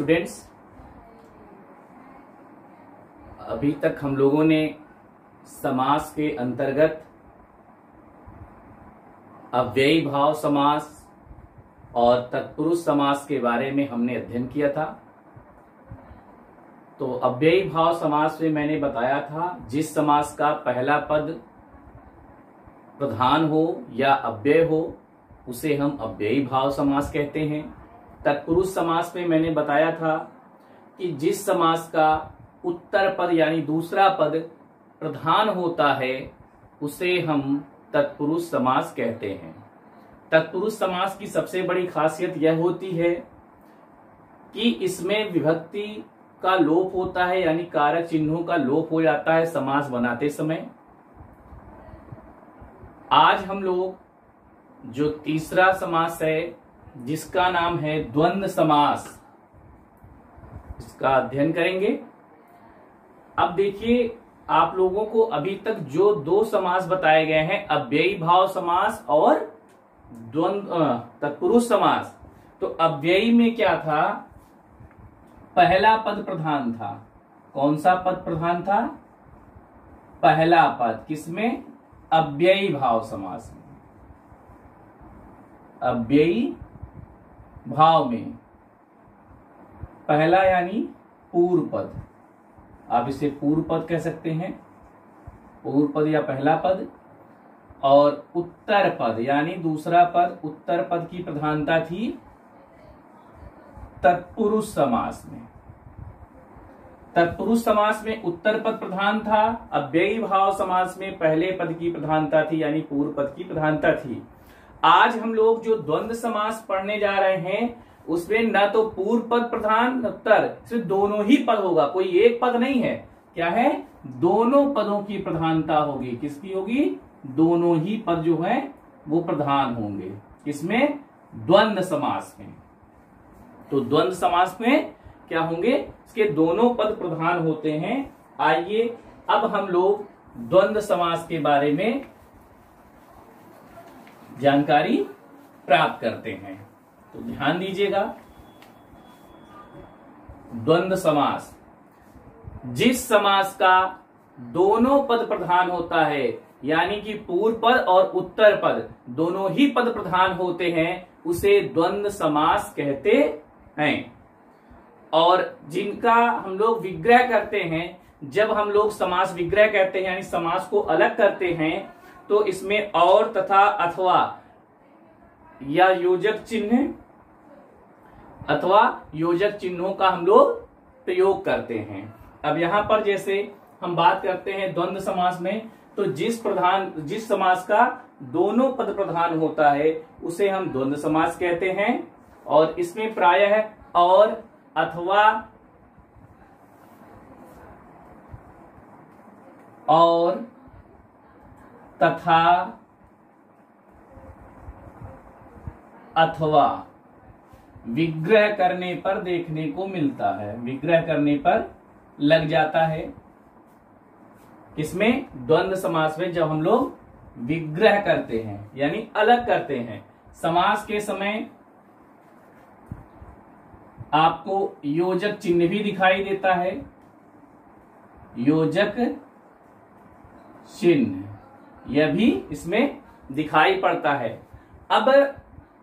Students, अभी तक हम लोगों ने समास के अंतर्गत अव्ययी भाव समास और तत्पुरुष समास के बारे में हमने अध्ययन किया था। तो अव्ययी भाव समास में मैंने बताया था जिस समास का पहला पद प्रधान हो या अव्यय हो उसे हम अव्ययी भाव समास कहते हैं। तत्पुरुष समास में मैंने बताया था कि जिस समास का उत्तर पद यानी दूसरा पद प्रधान होता है उसे हम तत्पुरुष समास कहते हैं। तत्पुरुष समास की सबसे बड़ी खासियत यह होती है कि इसमें विभक्ति का लोप होता है, यानी कारक चिन्हों का लोप हो जाता है समास बनाते समय। आज हम लोग जो तीसरा समास है जिसका नाम है द्वंद्व समास, इसका अध्ययन करेंगे। अब देखिए, आप लोगों को अभी तक जो दो समास बताए गए हैं, अव्ययी भाव समास और तत्पुरुष समास, तो अव्ययी में क्या था? पहला पद प्रधान था। कौन सा पद प्रधान था? पहला पद। किसमें? अव्ययी भाव समास में। अव्ययी भाव में पहला यानी पूर्व पद, आप इसे पूर्व पद कह सकते हैं, पूर्व पद या पहला पद। और उत्तर पद यानी दूसरा पद, उत्तर पद की प्रधानता थी तत्पुरुष समास में। तत्पुरुष समास में उत्तर पद प्रधान था, अव्ययी भाव समास में पहले पद की प्रधानता थी यानी पूर्व पद की प्रधानता थी। आज हम लोग जो द्वंद्व समास पढ़ने जा रहे हैं उसमें न तो पूर्व पद प्रधान न उत्तर, सिर्फ दोनों ही पद होगा, कोई एक पद नहीं है। क्या है? दोनों पदों की प्रधानता होगी। किसकी होगी? दोनों ही पद जो है वो प्रधान होंगे। किसमें? द्वंद्व समास में। तो द्वंद्व समास में क्या होंगे? इसके दोनों पद प्रधान होते हैं। आइए अब हम लोग द्वंद्व समास के बारे में जानकारी प्राप्त करते हैं। तो ध्यान दीजिएगा, द्वंद्व समास, जिस समास का दोनों पद प्रधान होता है यानी कि पूर्व पद और उत्तर पद दोनों ही पद प्रधान होते हैं उसे द्वंद्व समास कहते हैं। और जिनका हम लोग विग्रह करते हैं, जब हम लोग समास विग्रह कहते हैं यानी समास को अलग करते हैं, तो इसमें और तथा अथवा या योजक चिन्ह अथवा योजक चिन्हों का हम लोग प्रयोग करते हैं। अब यहां पर जैसे हम बात करते हैं द्वंद्व समास में, तो जिस समास का दोनों पद प्रधान होता है उसे हम द्वंद्व समास कहते हैं। और इसमें प्रायः और अथवा और तथा अथवा विग्रह करने पर देखने को मिलता है, विग्रह करने पर लग जाता है। इसमें द्वंद्व समास में जब हम लोग विग्रह करते हैं यानी अलग करते हैं, समास के समय आपको योजक चिन्ह भी दिखाई देता है, योजक चिन्ह यह भी इसमें दिखाई पड़ता है। अब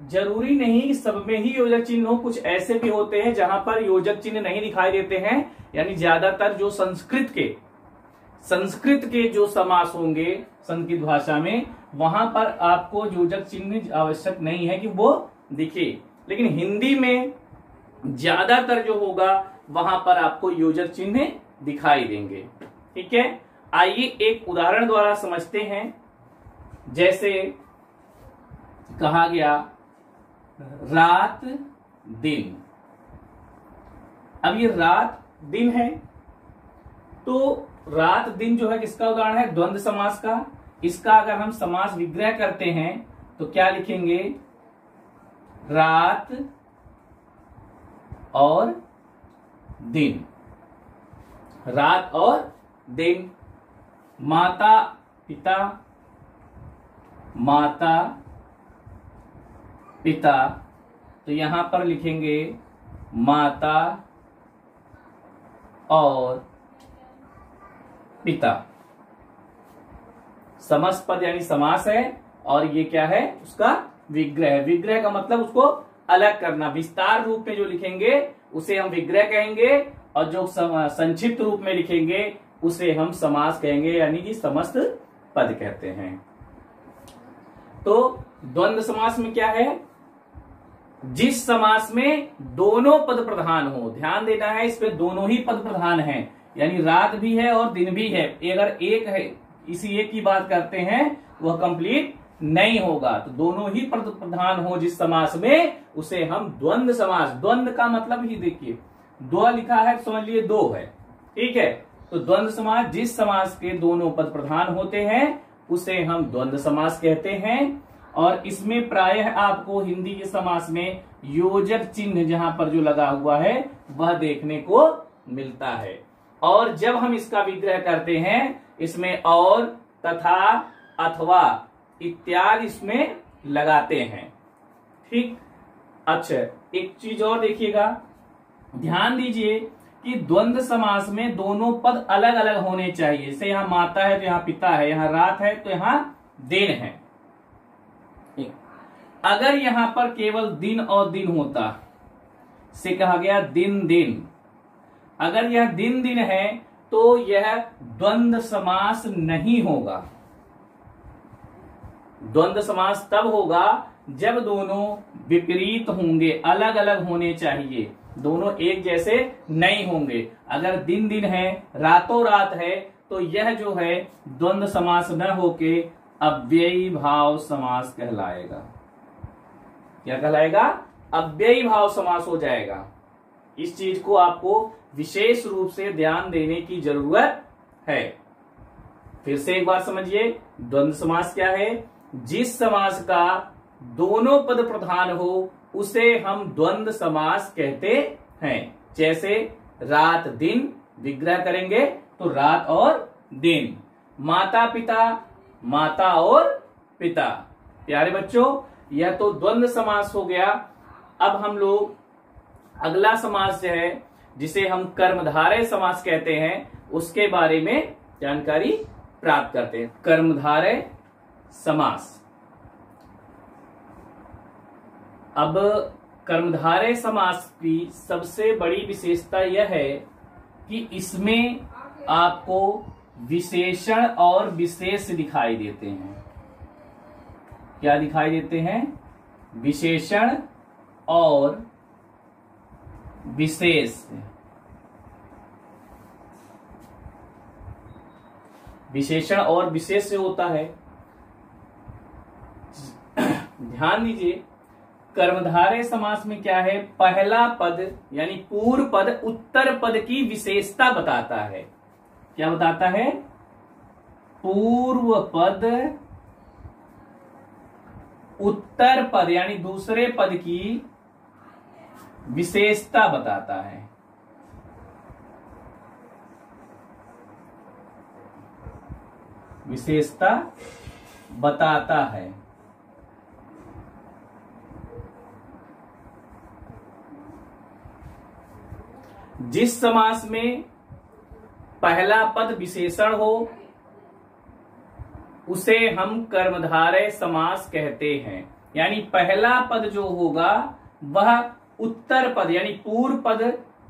जरूरी नहीं सब में ही योजक चिन्ह हो, कुछ ऐसे भी होते हैं जहां पर योजक चिन्ह नहीं दिखाई देते हैं, यानी ज्यादातर जो संस्कृत के जो समास होंगे संस्कृत भाषा में, वहां पर आपको योजक चिन्ह आवश्यक नहीं है कि वो दिखे। लेकिन हिंदी में ज्यादातर जो होगा वहां पर आपको योजक चिन्ह दिखाई देंगे। ठीक है, आइए एक उदाहरण द्वारा समझते हैं। जैसे कहा गया रात दिन। अब ये रात दिन है, तो रात दिन जो है किसका उदाहरण है? द्वंद्व समास का। इसका अगर हम समास विग्रह करते हैं तो क्या लिखेंगे? रात और दिन, रात और दिन। माता पिता, माता पिता, तो यहां पर लिखेंगे माता और पिता। समस्त पद यानी समास है और ये क्या है, उसका विग्रह। विग्रह का मतलब उसको अलग करना, विस्तार रूप में जो लिखेंगे उसे हम विग्रह कहेंगे और जो संक्षिप्त रूप में लिखेंगे उसे हम समास कहेंगे, यानी कि समस्त पद कहते हैं। तो द्वंद्व समास में क्या है, जिस समास में दोनों पद प्रधान हो। ध्यान देना है, इसमें दोनों ही पद प्रधान हैं, यानी रात भी है और दिन भी है। अगर एक है, इसी एक की बात करते हैं, वह कंप्लीट नहीं होगा। तो दोनों ही पद प्रधान हो जिस समास में, उसे हम द्वंद्व समास। द्वंद्व का मतलब ही देखिए, दो लिखा है समझ लिए दो है, ठीक है। तो द्वंद्व समास, जिस समास के दोनों पद प्रधान होते हैं उसे हम द्वंद्व समास कहते हैं। और इसमें प्रायः आपको हिंदी के समास में योजक चिन्ह जहां पर जो लगा हुआ है वह देखने को मिलता है। और जब हम इसका विग्रह करते हैं, इसमें और, तथा, अथवा इत्यादि इसमें लगाते हैं, ठीक। अच्छा, एक चीज और देखिएगा, ध्यान दीजिए कि द्वंद्व समास में दोनों पद अलग अलग होने चाहिए। जैसे यहां माता है तो यहां पिता है, यहां रात है तो यहां दिन है। अगर यहां पर केवल दिन और दिन होता, से कहा गया दिन दिन, अगर यह दिन दिन है तो यह द्वंद्व समास नहीं होगा। द्वंद्व समास तब होगा जब दोनों विपरीत होंगे, अलग अलग होने चाहिए, दोनों एक जैसे नहीं होंगे। अगर दिन दिन है, रातों रात है, तो यह जो है द्वंद्व समास न होके अव्ययी भाव समास कहलाएगा। क्या कहलाएगा, अव्ययी भाव समास हो जाएगा। इस चीज को आपको विशेष रूप से ध्यान देने की जरूरत है। फिर से एक बार समझिए, द्वंद्व समास क्या है, जिस समास का दोनों पद प्रधान हो उसे हम द्वंद्व समास कहते हैं। जैसे रात दिन, विग्रह करेंगे तो रात और दिन। माता पिता, माता और पिता। प्यारे बच्चों, यह तो द्वंद्व समास हो गया। अब हम लोग अगला समास जो है, जिसे हम कर्मधारय समास कहते हैं, उसके बारे में जानकारी प्राप्त करते हैं। कर्मधारय समास। अब कर्मधारय समास की सबसे बड़ी विशेषता यह है कि इसमें आपको विशेषण और विशेष दिखाई देते हैं। क्या दिखाई देते हैं, विशेषण और विशेष। विशेषण और विशेष से होता है, ध्यान दीजिए, कर्मधारय समास में क्या है, पहला पद यानी पूर्व पद उत्तर पद की विशेषता बताता है। क्या बताता है, पूर्व पद उत्तर पद यानी दूसरे पद की विशेषता बताता है। विशेषता बताता है। जिस समास में पहला पद विशेषण हो उसे हम कर्मधारय समास कहते हैं। यानी पहला पद जो होगा वह उत्तर पद यानी पूर्व पद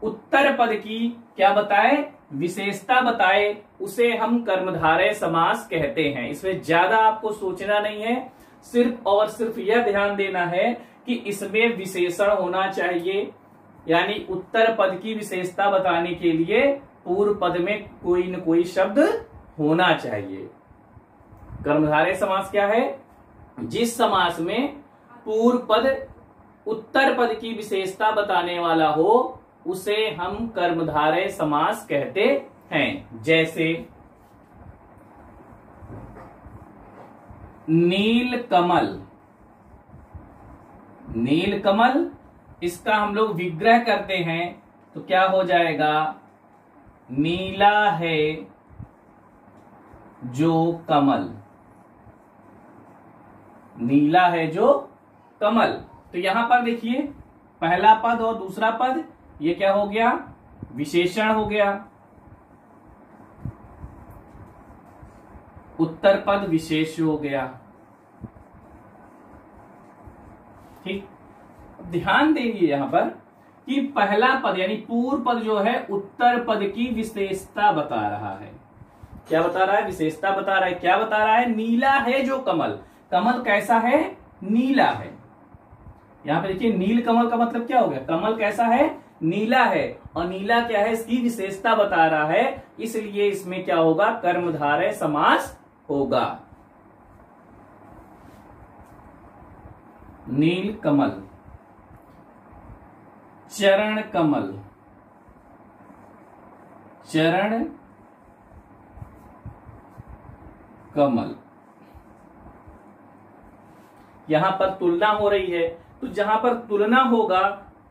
उत्तर पद की क्या बताए, विशेषता बताए, उसे हम कर्मधारय समास कहते हैं। इसमें ज्यादा आपको सोचना नहीं है, सिर्फ और सिर्फ यह ध्यान देना है कि इसमें विशेषण होना चाहिए। यानी उत्तर पद की विशेषता बताने के लिए पूर्व पद में कोई न कोई शब्द होना चाहिए। कर्मधारय समास क्या है, जिस समास में पूर्व पद उत्तर पद की विशेषता बताने वाला हो उसे हम कर्मधारय समास कहते हैं। जैसे नील कमल। नील कमल, इसका हम लोग विग्रह करते हैं तो क्या हो जाएगा, नीला है जो कमल। नीला है जो कमल। तो यहां पर देखिए, पहला पद और दूसरा पद ये क्या हो गया, विशेषण हो गया। उत्तर पद विशेष हो गया। ठीक, ध्यान देंगे यहां पर कि पहला पद यानी पूर्व पद जो है उत्तर पद की विशेषता बता रहा है। क्या बता रहा है? विशेषता बता रहा है। क्या बता रहा है? नीला है जो कमल, कमल कैसा है? नीला है। यहां पे देखिए नील कमल का मतलब क्या हो गया? कमल कैसा है? नीला है। और नीला क्या है? इसकी विशेषता बता रहा है, इसलिए इसमें क्या होगा? कर्मधारय समास होगा। नील कमल, चरण कमल, चरण कमल। यहां पर तुलना हो रही है, तो जहां पर तुलना होगा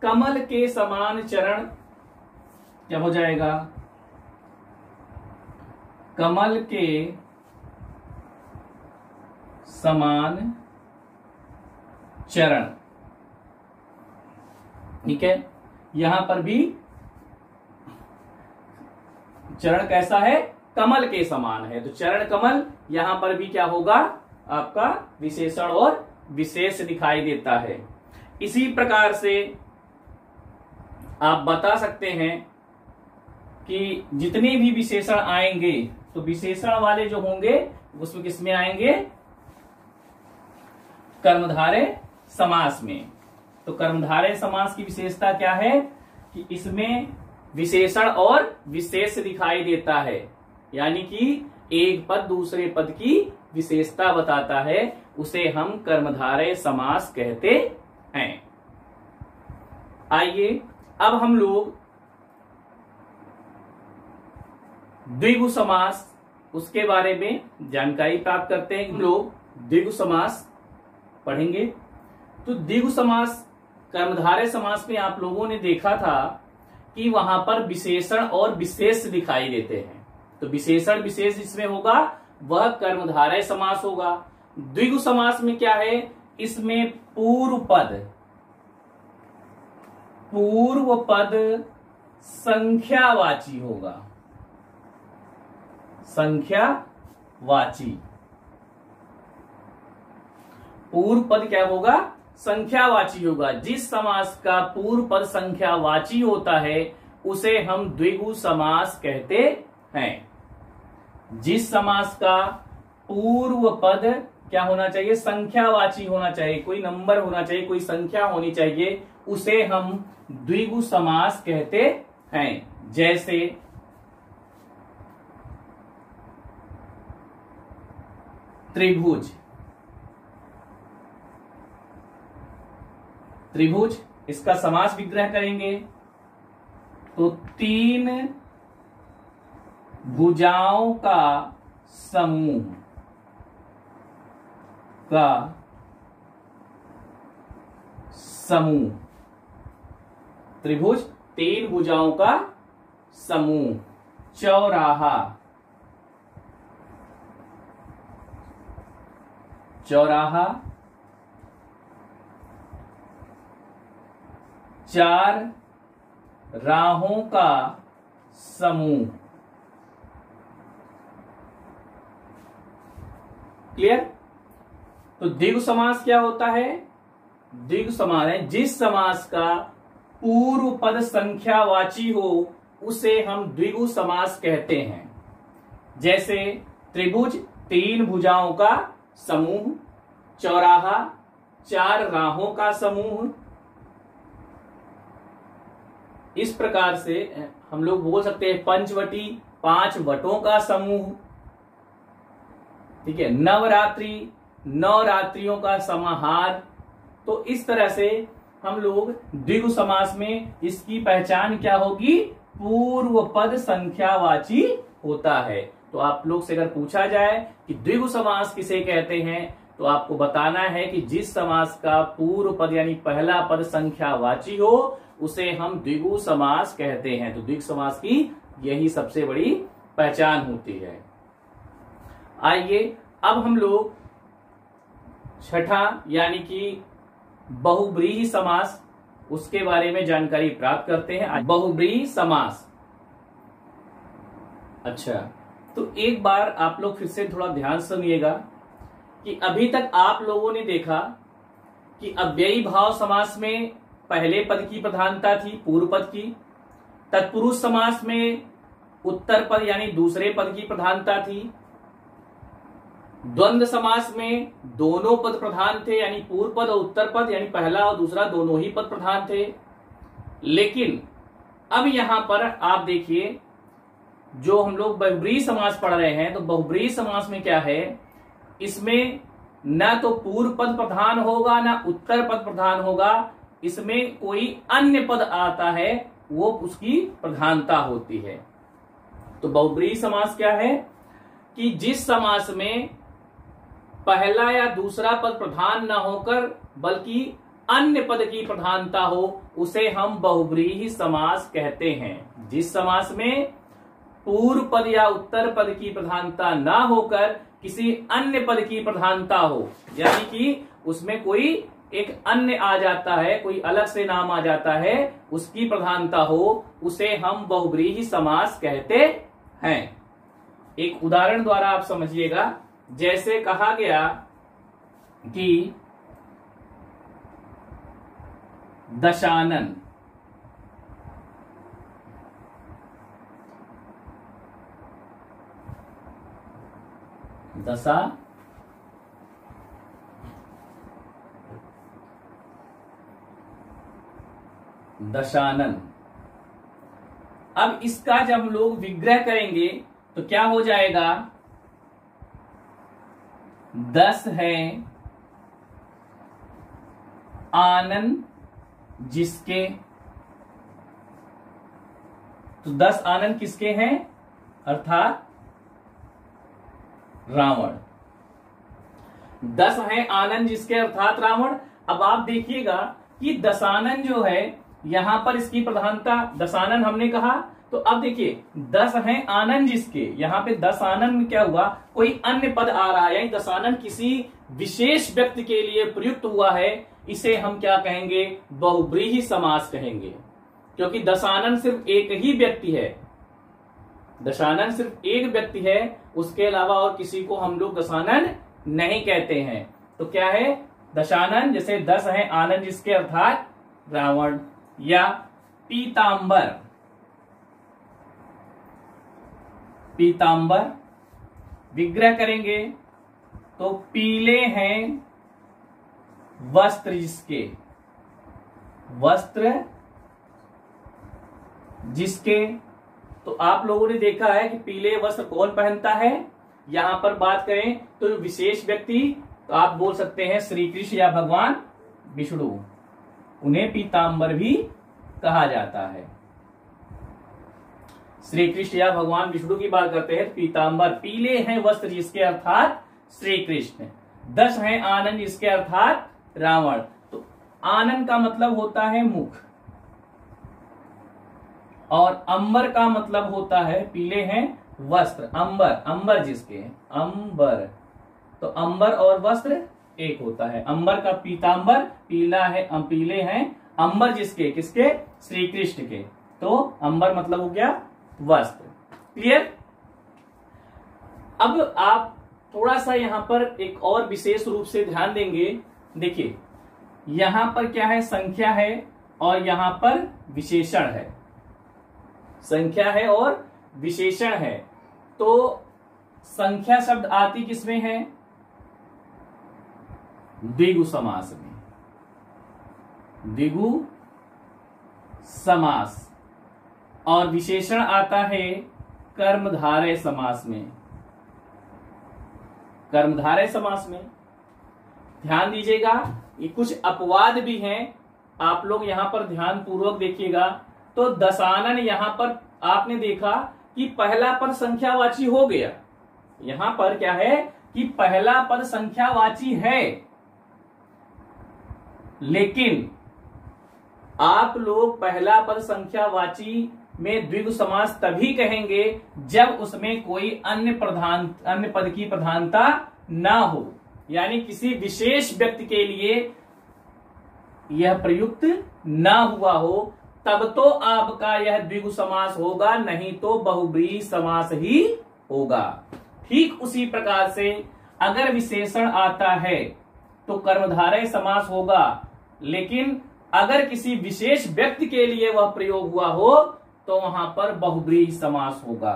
कमल के समान चरण क्या हो जाएगा? कमल के समान चरण। ठीक है, यहां पर भी चरण कैसा है? कमल के समान है, तो चरण कमल यहां पर भी क्या होगा? आपका विशेषण और विशेष दिखाई देता है। इसी प्रकार से आप बता सकते हैं कि जितने भी विशेषण आएंगे तो विशेषण वाले जो होंगे उसमें किसमें आएंगे? कर्मधारय समास में। तो कर्मधारय समास की विशेषता क्या है कि इसमें विशेषण और विशेष दिखाई देता है, यानी कि एक पद दूसरे पद की विशेषता बताता है, उसे हम कर्मधारय समास कहते हैं। आइए अब हम लोग द्विगु समास उसके बारे में जानकारी प्राप्त करते हैं। हम लोग द्विगु समास पढ़ेंगे। तो द्विगु समास कर्मधारय समास में आप लोगों ने देखा था कि वहां पर विशेषण और विशेष दिखाई देते हैं। तो विशेषण विशेष जिसमें होगा वह कर्मधारय समास होगा। द्विगु समास में क्या है? इसमें पूर्व पद संख्यावाची होगा। संख्यावाची पूर्व पद क्या होगा? संख्यावाची होगा। जिस समास का पूर्व पद संख्यावाची होता है उसे हम द्विगु समास कहते हैं। जिस समास का पूर्व पद क्या होना चाहिए? संख्यावाची होना चाहिए, कोई नंबर होना चाहिए, कोई संख्या होनी चाहिए, उसे हम द्विगु समास कहते हैं। जैसे त्रिभुज, त्रिभुज इसका समास विग्रह करेंगे तो तीन भुजाओं का समूह त्रिभुज तीन भुजाओं का समूह। चौराहा, चौराहा चार राहों का समूह। क्लियर? तो द्विगु समास क्या होता है? द्विगु समास है जिस समास का पूर्व पद संख्यावाची हो उसे हम द्विगु समास कहते हैं। जैसे त्रिभुज तीन भुजाओं का समूह, चौराहा चार राहों का समूह। इस प्रकार से हम लोग बोल सकते हैं पंचवटी पांच वटों का समूह। ठीक है, नवरात्रि नौ रात्रियों का समाहार। तो इस तरह से हम लोग द्विगु समास में इसकी पहचान क्या होगी? पूर्व पद संख्यावाची होता है। तो आप लोग से अगर पूछा जाए कि द्विगु समास किसे कहते हैं तो आपको बताना है कि जिस समास का पूर्व पद यानी पहला पद संख्यावाची हो उसे हम द्विगु समास कहते हैं। तो द्विगु समास की यही सबसे बड़ी पहचान होती है। आइए अब हम लोग छठा यानी कि बहुब्रीहि समास उसके बारे में जानकारी प्राप्त करते हैं। बहुब्रीहि समास, अच्छा, तो एक बार आप लोग फिर से थोड़ा ध्यान सुनिएगा कि अभी तक आप लोगों ने देखा कि अव्ययी भाव समास में पहले पद की प्रधानता थी, पूर्व पद की। तत्पुरुष समास में उत्तर पद यानी दूसरे पद की प्रधानता थी। द्वंद्व समास में दोनों पद प्रधान थे, यानी पूर्व पद और उत्तर पद, यानी पहला और दूसरा दोनों ही पद प्रधान थे। लेकिन अब यहां पर आप देखिए, जो हम लोग बहुब्रीहि समास पढ़ रहे हैं, तो बहुब्रीहि समास में क्या है, इसमें न तो पूर्व पद प्रधान होगा न उत्तर पद प्रधान होगा, इसमें कोई अन्य पद आता है, वो उसकी प्रधानता होती है। तो बहुब्रीहि समास क्या है कि जिस समास में पहला या दूसरा पद प्रधान न होकर बल्कि अन्य पद की प्रधानता हो, उसे हम बहुब्रीहि समास कहते हैं। जिस समास में पूर्व पद या उत्तर पद की प्रधानता ना होकर किसी अन्य पद की प्रधानता हो, यानी कि उसमें कोई एक अन्य आ जाता है, कोई अलग से नाम आ जाता है, उसकी प्रधानता हो, उसे हम बहुब्रीहि समास कहते हैं। एक उदाहरण द्वारा आप समझिएगा। जैसे कहा गया कि दशानन, दशा दशानन। अब इसका जब हम लोग विग्रह करेंगे तो क्या हो जाएगा, 10 है आनन जिसके, तो 10 आनन किसके हैं, अर्थात रावण। 10 है आनन जिसके अर्थात रावण। अब आप देखिएगा कि दशानन जो है, यहां पर इसकी प्रधानता दशानन हमने कहा, तो अब देखिए 10 है आनन जिसके, यहां पे 10 आनन में क्या हुआ, कोई अन्य पद आ रहा है, यानी दशानन किसी विशेष व्यक्ति के लिए प्रयुक्त हुआ है, इसे हम क्या कहेंगे, बहुब्रीहि समास कहेंगे। क्योंकि दशानन सिर्फ एक ही व्यक्ति है, दशानन सिर्फ एक व्यक्ति है, उसके अलावा और किसी को हम लोग दशानन नहीं कहते हैं। तो क्या है दशानन, जैसे 10 है आनन जिसके अर्थात रावण। या पीतांबर, पीतांबर विग्रह करेंगे तो पीले हैं वस्त्र जिसके, वस्त्र जिसके। तो आप लोगों ने देखा है कि पीले वस्त्र कौन पहनता है, यहां पर बात करें तो विशेष व्यक्ति, तो आप बोल सकते हैं श्री कृष्ण या भगवान विष्णु, उन्हें पीतांबर भी कहा जाता है। श्री कृष्ण या भगवान विष्णु की बात करते हैं, पीतांबर, पीले हैं वस्त्र जिसके अर्थात श्री कृष्ण। 10 है आनन जिसके अर्थात रावण। तो आनन का मतलब होता है मुख, और अंबर का मतलब होता है, पीले हैं वस्त्र, अंबर, अंबर जिसके, अंबर, तो अंबर और वस्त्र एक होता है। अंबर का पीतांबर, पीला है, पीले हैं अंबर जिसके, किसके, श्री कृष्ण के, तो अंबर मतलब हो गया वस्त्र। क्लियर। अब आप थोड़ा सा यहां पर एक और विशेष रूप से ध्यान देंगे। देखिए यहां पर क्या है, संख्या है और यहां पर विशेषण है, संख्या है और विशेषण है। तो संख्या शब्द आती किसमें है, द्विगु समास में, द्विगु समास। और विशेषण आता है कर्मधारय समास में, कर्मधारय समास में। ध्यान दीजिएगा, ये कुछ अपवाद भी हैं, आप लोग यहां पर ध्यान पूर्वक देखिएगा। तो दशानन यहां पर आपने देखा कि पहला पद संख्यावाची हो गया, यहां पर क्या है कि पहला पद संख्यावाची है, लेकिन आप लोग पहला पद संख्यावाची में द्विगु समास तभी कहेंगे जब उसमें कोई अन्य पद की प्रधानता ना हो, यानी किसी विशेष व्यक्ति के लिए यह प्रयुक्त ना हुआ हो, तब तो आपका यह द्विगु समास होगा, नहीं तो बहुब्रीहि समास ही होगा। ठीक उसी प्रकार से अगर विशेषण आता है तो कर्मधारय समास होगा, लेकिन अगर किसी विशेष व्यक्ति के लिए वह प्रयोग हुआ हो तो वहां पर बहुब्रीहि समास होगा।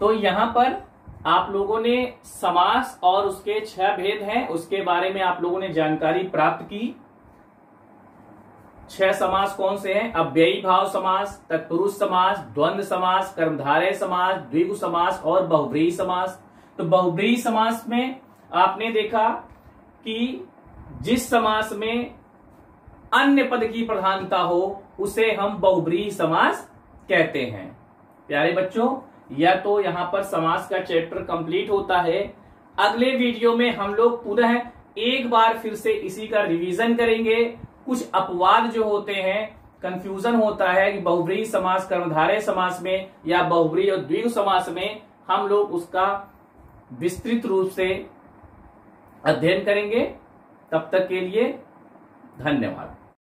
तो यहां पर आप लोगों ने समास और उसके 6 भेद हैं, उसके बारे में आप लोगों ने जानकारी प्राप्त की। 6 समास कौन से हैं? अव्ययी भाव समास, तत्पुरुष समास, द्वंद्व समास, कर्मधारय समास, द्विगु समास और बहुब्रीहि समास। तो बहुब्रीहि समास में आपने देखा कि जिस समास में अन्य पद की प्रधानता हो उसे हम बहुब्रीहि समास कहते हैं। प्यारे बच्चों, या तो यहां पर समास का चैप्टर कंप्लीट होता है। अगले वीडियो में हम लोग पुनः एक बार फिर से इसी का रिवीजन करेंगे। कुछ अपवाद जो होते हैं, कंफ्यूजन होता है कि बहुब्रीहि समास कर्मधारय समास में या बहुब्रीहि और द्विगु समास में, हम लोग उसका विस्तृत रूप से अध्ययन करेंगे। तब तक के लिए धन्यवाद।